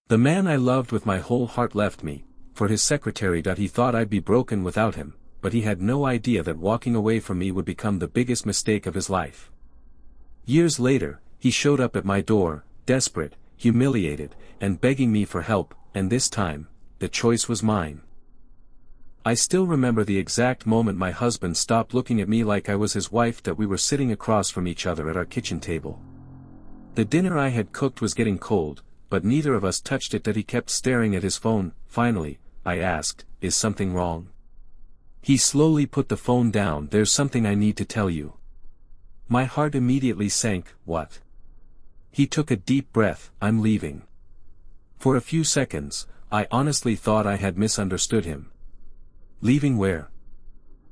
The man I loved with my whole heart left me, for his secretary. He thought I'd be broken without him, but he had no idea that walking away from me would become the biggest mistake of his life. Years later, he showed up at my door, desperate, humiliated, and begging me for help, and this time, the choice was mine. I still remember the exact moment my husband stopped looking at me like I was his wife. That we were sitting across from each other at our kitchen table. The dinner I had cooked was getting cold, but neither of us touched it. That he kept staring at his phone. Finally, I asked, "Is something wrong?" He slowly put the phone down. "There's something I need to tell you." My heart immediately sank. "What?" He took a deep breath. "I'm leaving." For a few seconds, I honestly thought I had misunderstood him. "Leaving where?"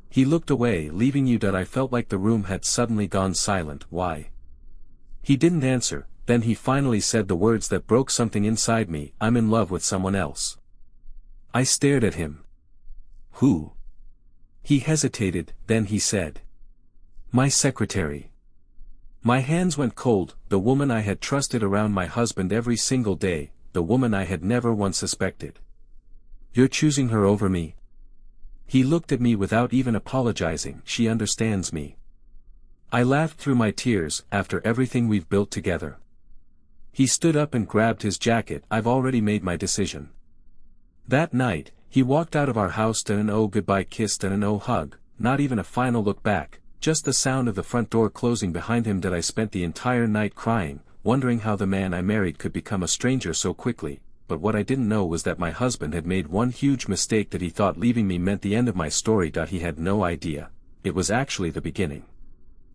He looked away. "Leaving you." I felt like the room had suddenly gone silent. "Why?" He didn't answer. Then he finally said the words that broke something inside me. "I'm in love with someone else." I stared at him. "Who?" He hesitated, then he said, "My secretary." My hands went cold. The woman I had trusted around my husband every single day, the woman I had never once suspected. "You're choosing her over me?" He looked at me without even apologizing. "She understands me." I laughed through my tears. "After everything we've built together." He stood up and grabbed his jacket. "I've already made my decision." That night, he walked out of our house to an oh goodbye kiss and an oh hug, not even a final look back, just the sound of the front door closing behind him. I spent the entire night crying, wondering how the man I married could become a stranger so quickly, but what I didn't know was that my husband had made one huge mistake. That he thought leaving me meant the end of my story. He had no idea. It was actually the beginning.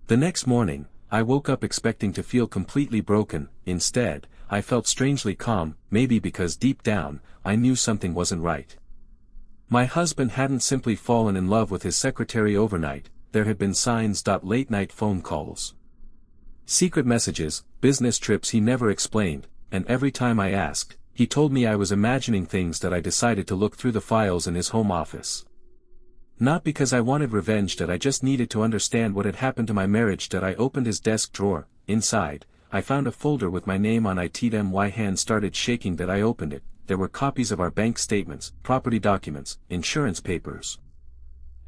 The next morning, I woke up expecting to feel completely broken. Instead, I felt strangely calm, maybe because deep down, I knew something wasn't right. My husband hadn't simply fallen in love with his secretary overnight. There had been signs. Late-night phone calls, secret messages, business trips he never explained, and every time I asked, he told me I was imagining things. That I decided to look through the files in his home office. Not because I wanted revenge. I just needed to understand what had happened to my marriage. I opened his desk drawer. Inside, I found a folder with my name on it. My hand started shaking. I opened it. There were copies of our bank statements, property documents, insurance papers.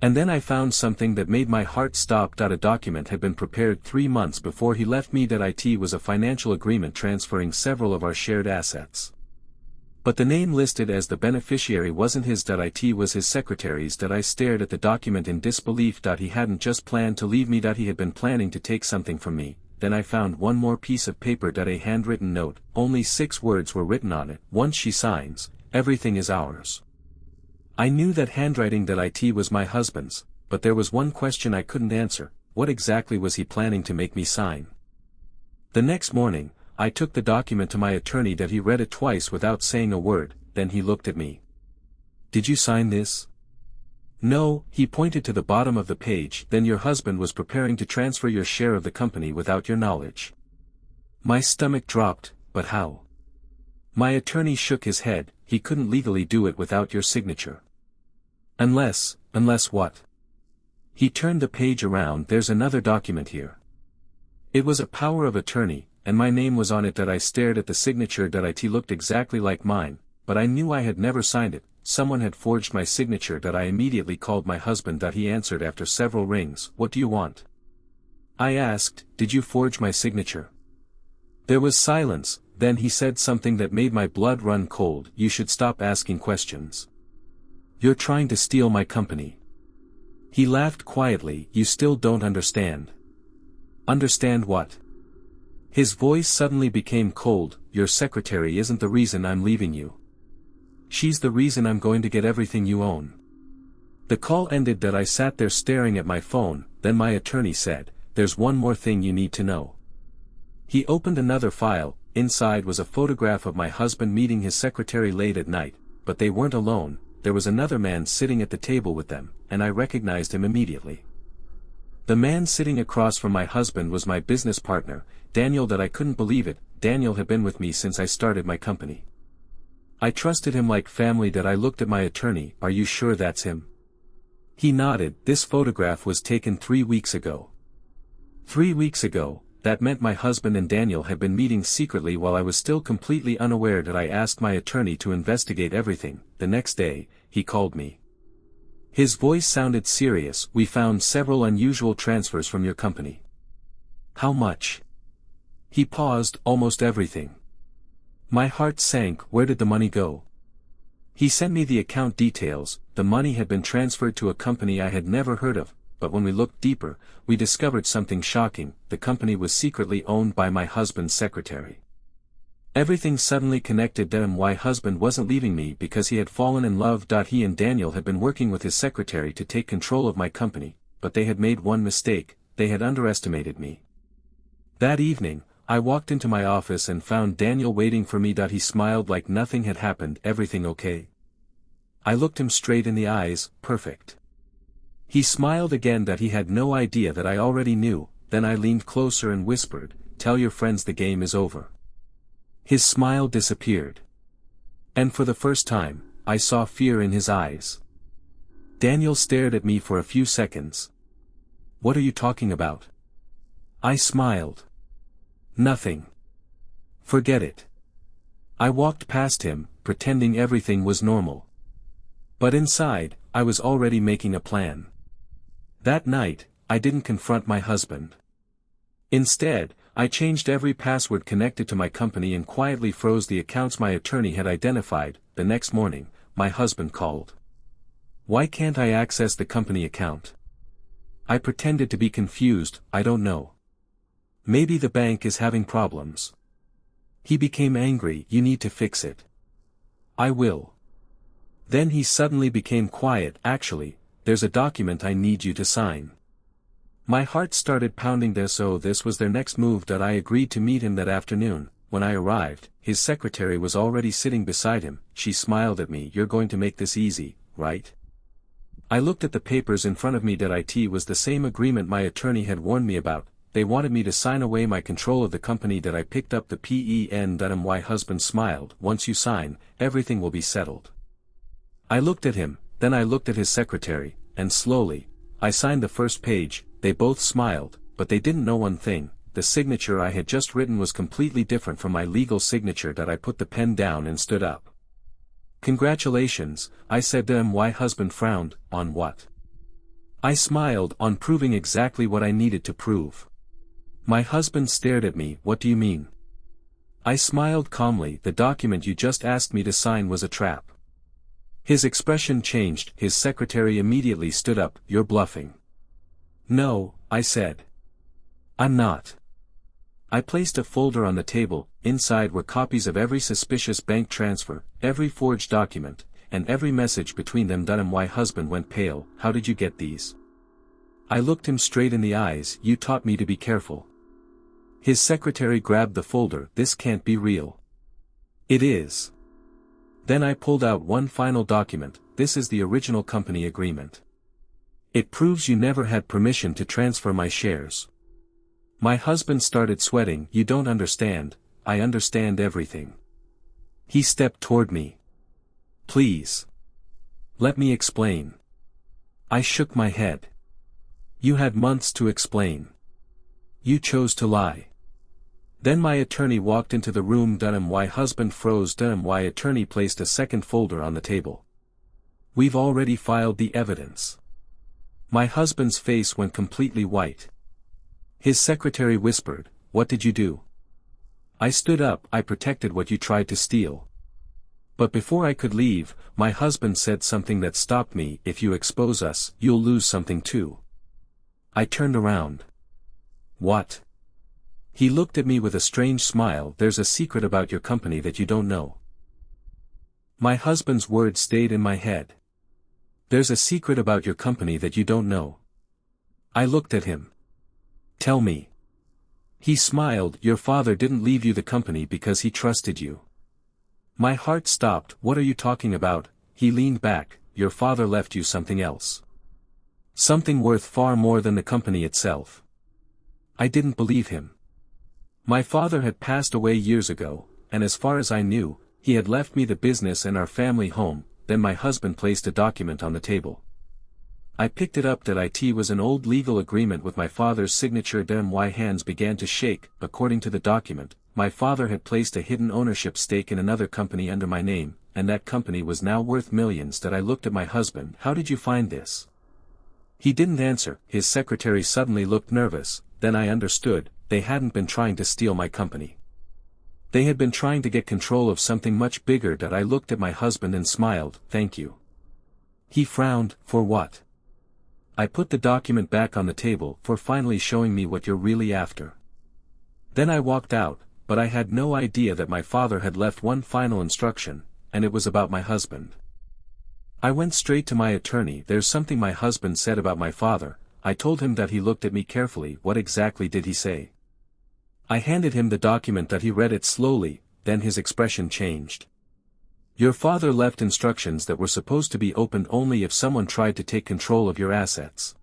And then I found something that made my heart stop. A document had been prepared 3 months before he left me. It was a financial agreement transferring several of our shared assets. But the name listed as the beneficiary wasn't his. It was his secretary's. I stared at the document in disbelief. He hadn't just planned to leave me. He had been planning to take something from me. Then I found one more piece of paper. A handwritten note. Only 6 words were written on it. "Once she signs, everything is ours." I knew that handwriting. It was my husband's, but there was one question I couldn't answer. What exactly was he planning to make me sign? The next morning, I took the document to my attorney. He read it twice without saying a word, then he looked at me. "Did you sign this?" "No," he pointed to the bottom of the page. "Then your husband was preparing to transfer your share of the company without your knowledge." My stomach dropped. "But how?" My attorney shook his head. "He couldn't legally do it without your signature." Unless what?" He turned the page around. "There's another document here." It was a power of attorney, and my name was on it. I stared at the signature. It looked exactly like mine, but I knew I had never signed it. Someone had forged my signature. I immediately called my husband. He answered after several rings. "What do you want?" I asked, "Did you forge my signature?" There was silence. Then he said something that made my blood run cold. "You should stop asking questions. You're trying to steal my company." He laughed quietly. "You still don't understand." "Understand what?" His voice suddenly became cold. "Your secretary isn't the reason I'm leaving you. She's the reason I'm going to get everything you own." The call ended. I sat there staring at my phone. Then my attorney said, "There's one more thing you need to know." He opened another file. Inside was a photograph of my husband meeting his secretary late at night, but they weren't alone. There was another man sitting at the table with them, and I recognized him immediately. The man sitting across from my husband was my business partner, Daniel. I couldn't believe it. Daniel had been with me since I started my company. I trusted him like family. I looked at my attorney. "Are you sure that's him?" He nodded. "This photograph was taken 3 weeks ago." 3 weeks ago, that meant my husband and Daniel had been meeting secretly while I was still completely unaware that I asked my attorney to investigate everything. The next day, he called me. His voice sounded serious. "We found several unusual transfers from your company." "How much?" He paused. "Almost everything." My heart sank. "Where did the money go?" He sent me the account details. The money had been transferred to a company I had never heard of, but when we looked deeper, we discovered something shocking. The company was secretly owned by my husband's secretary. Everything suddenly connected. My husband wasn't leaving me because he had fallen in love. He and Daniel had been working with his secretary to take control of my company, but they had made one mistake. They had underestimated me. That evening, I walked into my office and found Daniel waiting for me. He smiled like nothing had happened. "Everything okay?" I looked him straight in the eyes. "Perfect." He smiled again. He had no idea that I already knew. Then I leaned closer and whispered, "Tell your friends the game is over." His smile disappeared. And for the first time, I saw fear in his eyes. Daniel stared at me for a few seconds. "What are you talking about?" I smiled. "Nothing. Forget it." I walked past him, pretending everything was normal. But inside, I was already making a plan. That night, I didn't confront my husband. Instead, I changed every password connected to my company and quietly froze the accounts my attorney had identified. The next morning, my husband called. "Why can't I access the company account?" I pretended to be confused. "I don't know. Maybe the bank is having problems." He became angry. "You need to fix it." "I will." Then he suddenly became quiet. "Actually, there's a document I need you to sign." My heart started pounding. This was their next move. I agreed to meet him that afternoon. When I arrived, his secretary was already sitting beside him. She smiled at me. "You're going to make this easy, right?" I looked at the papers in front of me. It was the same agreement my attorney had warned me about. They wanted me to sign away my control of the company. I picked up the pen. My husband smiled. "Once you sign, everything will be settled." I looked at him, then I looked at his secretary, and slowly, I signed the first page. They both smiled, but they didn't know one thing: the signature I had just written was completely different from my legal signature. I put the pen down and stood up. "Congratulations," I said to him. My husband frowned. "On what?" I smiled. "On proving exactly what I needed to prove." My husband stared at me. "What do you mean?" I smiled calmly. "The document you just asked me to sign was a trap." His expression changed. His secretary immediately stood up. "You're bluffing." "No," I said. "I'm not." I placed a folder on the table. Inside were copies of every suspicious bank transfer, every forged document, and every message between them. My husband went pale. "How did you get these?" I looked him straight in the eyes. "You taught me to be careful." His secretary grabbed the folder. "This can't be real." "It is." Then I pulled out one final document. "This is the original company agreement. It proves you never had permission to transfer my shares." My husband started sweating. "You don't understand." "I understand everything." He stepped toward me. "Please. Let me explain." I shook my head. "You had months to explain. You chose to lie." Then my attorney walked into the room. My husband froze. My attorney placed a second folder on the table. "We've already filed the evidence." My husband's face went completely white. His secretary whispered, "What did you do?" I stood up. "I protected what you tried to steal." But before I could leave, my husband said something that stopped me. "If you expose us, you'll lose something too." I turned around. "What?" He looked at me with a strange smile. "There's a secret about your company that you don't know." My husband's words stayed in my head. "There's a secret about your company that you don't know." I looked at him. "Tell me." He smiled. "Your father didn't leave you the company because he trusted you." My heart stopped. "What are you talking about?" He leaned back. "Your father left you something else. Something worth far more than the company itself." I didn't believe him. My father had passed away years ago, and as far as I knew, he had left me the business and our family home. Then my husband placed a document on the table. I picked it up that it was an old legal agreement with my father's signature. Then my hands began to shake. According to the document, my father had placed a hidden ownership stake in another company under my name, and that company was now worth millions. That I looked at my husband. How did you find this? He didn't answer. His secretary suddenly looked nervous. Then I understood, they hadn't been trying to steal my company. They had been trying to get control of something much bigger. That I looked at my husband and smiled. Thank you. He frowned. For what? I put the document back on the table. For finally showing me what you're really after. Then I walked out, but I had no idea that my father had left one final instruction, and it was about my husband. I went straight to my attorney. There's something my husband said about my father. I told him that. He looked at me carefully. What exactly did he say? I handed him the document. That he read it slowly, then his expression changed. Your father left instructions that were supposed to be opened only if someone tried to take control of your assets.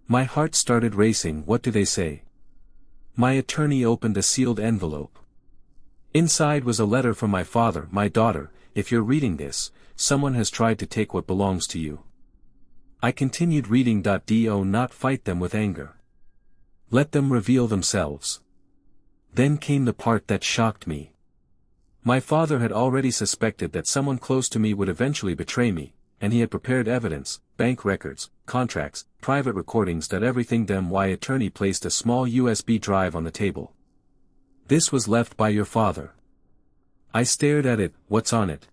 My heart started racing. What do they say? My attorney opened a sealed envelope. Inside was a letter from my father. My daughter, if you're reading this, someone has tried to take what belongs to you. I continued reading. Do not fight them with anger. Let them reveal themselves. Then came the part that shocked me. My father had already suspected that someone close to me would eventually betray me, and he had prepared evidence, bank records, contracts, private recordings. That everything. My attorney placed a small USB drive on the table. This was left by your father. I stared at it. What's on it?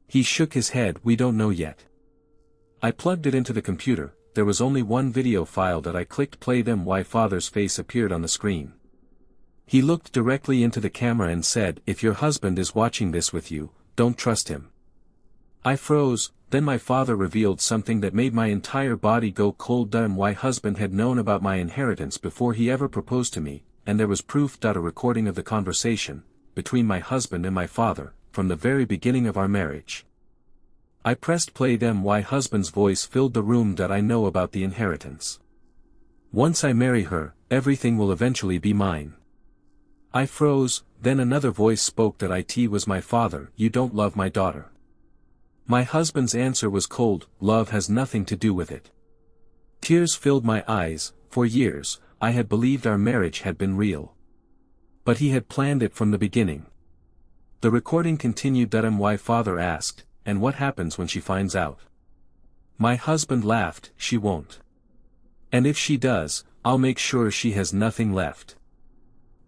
He shook his head. We don't know yet. I plugged it into the computer. There was only one video file. That I clicked play. My father's face appeared on the screen. He looked directly into the camera and said, if your husband is watching this with you, don't trust him. I froze. Then my father revealed something that made my entire body go cold. My husband had known about my inheritance before he ever proposed to me, and there was proof. A recording of the conversation between my husband and my father, from the very beginning of our marriage. I pressed play. My husband's voice filled the room. I know about the inheritance. Once I marry her, everything will eventually be mine. I froze. Then another voice spoke. It was my father. You don't love my daughter. My husband's answer was cold. Love has nothing to do with it. Tears filled my eyes. For years, I had believed our marriage had been real. But he had planned it from the beginning. The recording continued. My father asked, and what happens when she finds out? My husband laughed. She won't. And if she does, I'll make sure she has nothing left.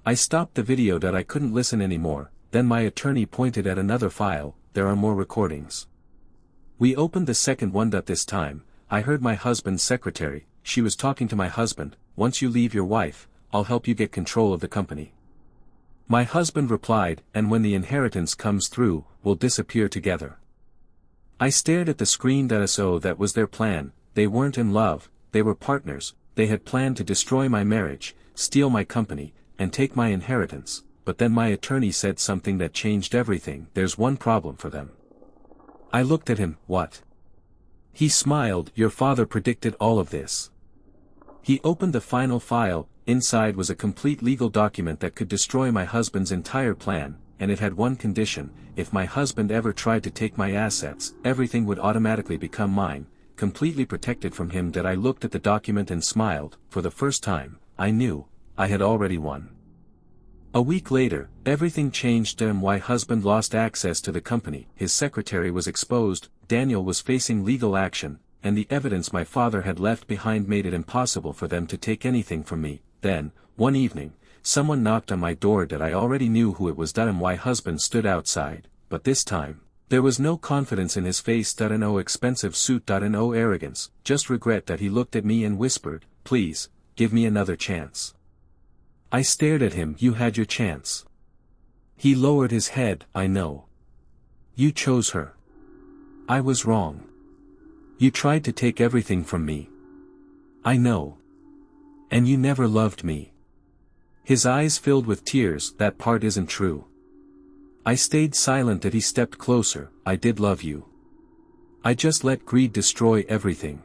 I stopped the video. I couldn't listen anymore. Then my attorney pointed at another file. There are more recordings. We opened the second one. This time, I heard my husband's secretary. She was talking to my husband. Once you leave your wife, I'll help you get control of the company. My husband replied, and when the inheritance comes through, we'll disappear together. I stared at the screen. So that was their plan. They weren't in love, they were partners. They had planned to destroy my marriage, steal my company, and take my inheritance. But then my attorney said something that changed everything. There's one problem for them. I looked at him. What? He smiled. Your father predicted all of this. He opened the final file. Inside was a complete legal document that could destroy my husband's entire plan, and it had one condition. If my husband ever tried to take my assets, everything would automatically become mine, completely protected from him. I looked at the document and smiled. For the first time, I knew I had already won. A week later, everything changed. My husband lost access to the company. His secretary was exposed. Daniel was facing legal action, and the evidence my father had left behind made it impossible for them to take anything from me. Then, one evening, someone knocked on my door. I already knew who it was. My husband stood outside, but this time, there was no confidence in his face. No expensive suit. No arrogance, just regret. He looked at me and whispered, please, give me another chance. I stared at him. You had your chance. He lowered his head. I know. You chose her. I was wrong. You tried to take everything from me. I know. And you never loved me. His eyes filled with tears. That part isn't true. I stayed silent. He stepped closer. I did love you. I just let greed destroy everything.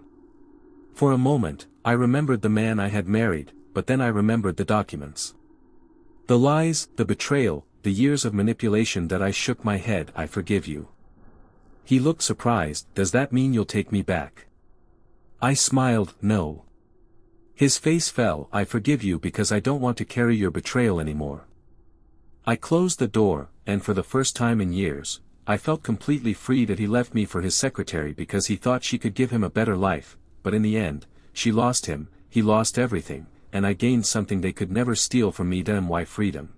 For a moment, I remembered the man I had married, but then I remembered the documents. The lies, the betrayal, the years of manipulation. I shook my head. I forgive you. He looked surprised. Does that mean you'll take me back? I smiled, no. His face fell. I forgive you because I don't want to carry your betrayal anymore. I closed the door, and for the first time in years, I felt completely free that he left me for his secretary because he thought she could give him a better life, but in the end, she lost him, he lost everything, and I gained something they could never steal from me. Damn, why freedom?